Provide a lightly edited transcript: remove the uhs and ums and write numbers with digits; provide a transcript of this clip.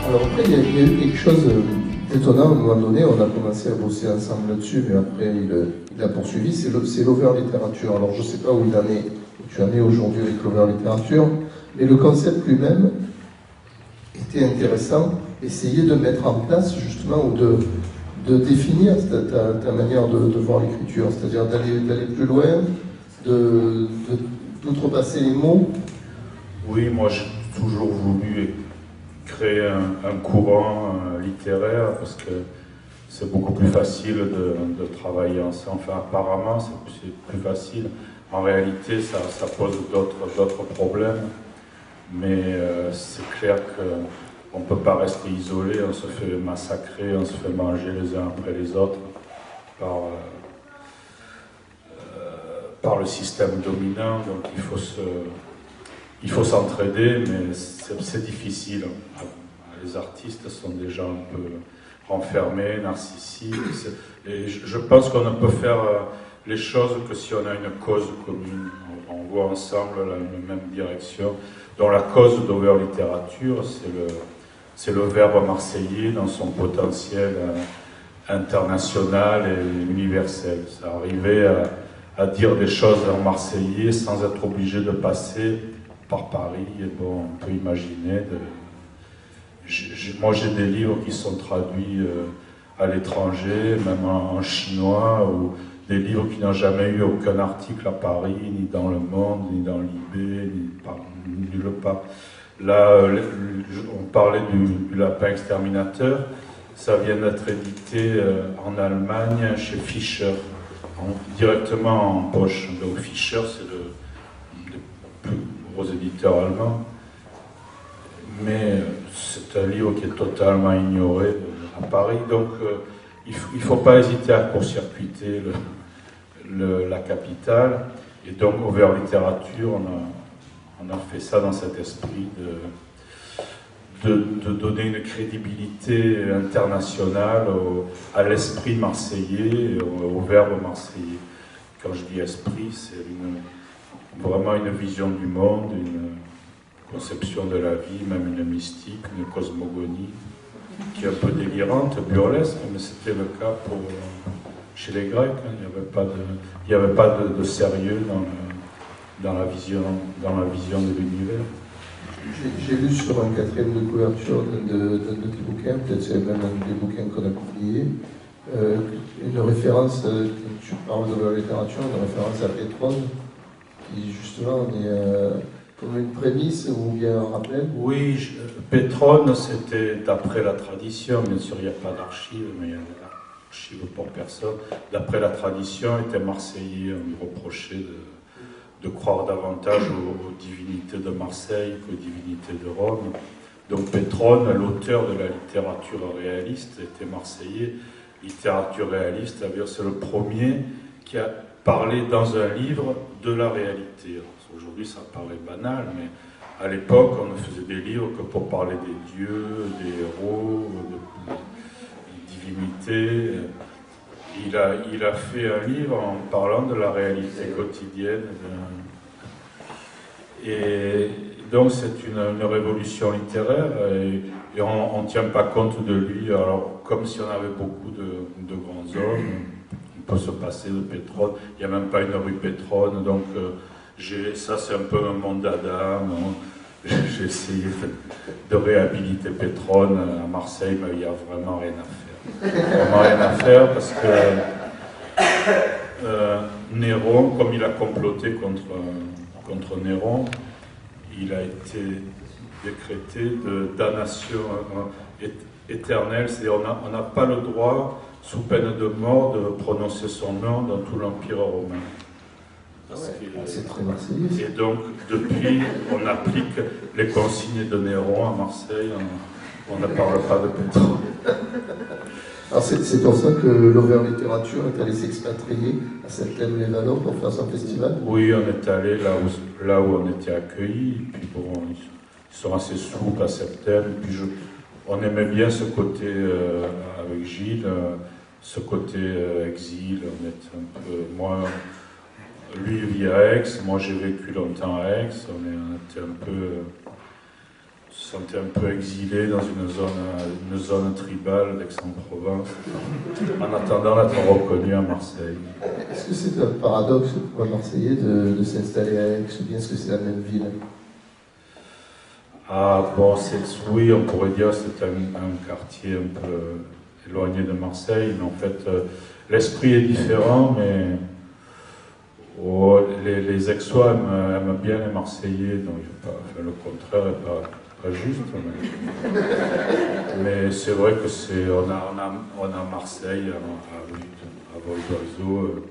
Alors après, il y a eu quelque chose d'étonnant. À un moment donné, on a commencé à bosser ensemble là-dessus, mais après, il a poursuivi. C'est l'over-littérature. Alors je ne sais pas où tu en es aujourd'hui avec l'over-littérature, mais le concept lui-même était intéressant. Essayer de mettre en place, justement, ou de définir ta manière de voir l'écriture, c'est-à-dire d'aller plus loin, d'outrepasser les mots. Oui, moi j'ai toujours voulu créer un courant littéraire parce que c'est beaucoup plus facile de travailler ensemble. Enfin, apparemment, c'est plus facile. En réalité, ça pose d'autres problèmes. Mais c'est clair qu'on ne peut pas rester isolé, on se fait massacrer, on se fait manger les uns après les autres par le système dominant. Donc il faut s'entraider, mais c'est difficile. Les artistes sont déjà un peu renfermés, narcissiques. Et je pense qu'on ne peut faire les choses que si on a une cause commune. On voit ensemble la même direction. Dont la cause d'Over-littérature, c'est le verbe marseillais dans son potentiel international et universel. C'est arriver à dire des choses en marseillais sans être obligé de passer par Paris. Et bon, on peut imaginer. Moi, j'ai des livres qui sont traduits à l'étranger, même en chinois, ou des livres qui n'ont jamais eu aucun article à Paris, ni dans Le Monde, ni dans l'IB, ni nulle part. Là, on parlait du lapin exterminateur. Ça vient d'être édité en Allemagne chez Fischer, directement en poche. Donc Fischer, c'est le plus gros éditeur allemand. Mais c'est un livre qui est totalement ignoré à Paris. Donc il ne faut pas hésiter à court-circuiter la capitale. Et donc, Over-littérature, on a fait ça dans cet esprit de donner une crédibilité internationale à l'esprit marseillais, au verbe marseillais. Quand je dis esprit, c'est vraiment une vision du monde, une conception de la vie, même une mystique, une cosmogonie, qui est un peu délirante, burlesque, mais c'était le cas chez les Grecs. Il n'y avait pas de sérieux dans la vision de l'univers. J'ai lu sur un quatrième de couverture d'un de tes bouquins, peut-être c'est même un des bouquins qu'on a publié, une référence, quand tu parles de la littérature, une référence à Pétrone, qui justement est comme une prémisse ou bien un rappel. Oui, Pétrone, c'était d'après la tradition, bien sûr il n'y a pas d'archives, mais il y a des archives pour personne. D'après la tradition, était marseillais, on lui reprochait de croire davantage aux divinités de Marseille qu'aux divinités de Rome. Donc Pétrone, l'auteur de la littérature réaliste, était marseillais. Littérature réaliste, c'est le premier qui a parlé dans un livre de la réalité. Aujourd'hui, ça paraît banal, mais à l'époque, on ne faisait des livres que pour parler des dieux, des héros, des divinités. Il a fait un livre en parlant de la réalité quotidienne. Et donc, c'est une révolution littéraire et on ne tient pas compte de lui. Alors, comme si on avait beaucoup de grands hommes, on peut se passer de Pétrone. Il n'y a même pas une rue Pétrone, donc ça, c'est un peu un monde d'Adam. J'ai essayé de réhabiliter Pétrone à Marseille, mais il n'y a vraiment rien à faire. Vraiment rien à faire parce que Néron, comme il a comploté contre Néron, il a été décrété de damnation éternelle. C'est-à-dire on n'a pas le droit, sous peine de mort, de prononcer son nom dans tout l'Empire romain. C'est très marseillais. Et donc, depuis, on applique les consignes de Néron à Marseille. On ne parle pas de Pétrone. Alors c'est pour ça que l'Over-littérature est allé s'expatrier à Septembre-les-Vallons pour faire son festival. Oui, on est allé là où on était accueillis. Puis bon, ils sont assez souples à Septembre. Puis on aimait bien ce côté, avec Gilles, ce côté exil. On est un peu... Lui, il vit à Aix. Moi, j'ai vécu longtemps à Aix. On était un peu se sentait un peu exilé dans une zone tribale d'Aix-en-Provence, en attendant d'être reconnu à Marseille. Est-ce que c'est un paradoxe pour un Marseillais de s'installer à Aix, ou bien est-ce que c'est la même ville? Ah bon, oui, on pourrait dire que c'est un quartier un peu éloigné de Marseille, mais en fait, l'esprit est différent, mais les Aixois aiment bien les Marseillais, donc le contraire n'est pas juste. Mais c'est vrai que on a Marseille à vol d'oiseau.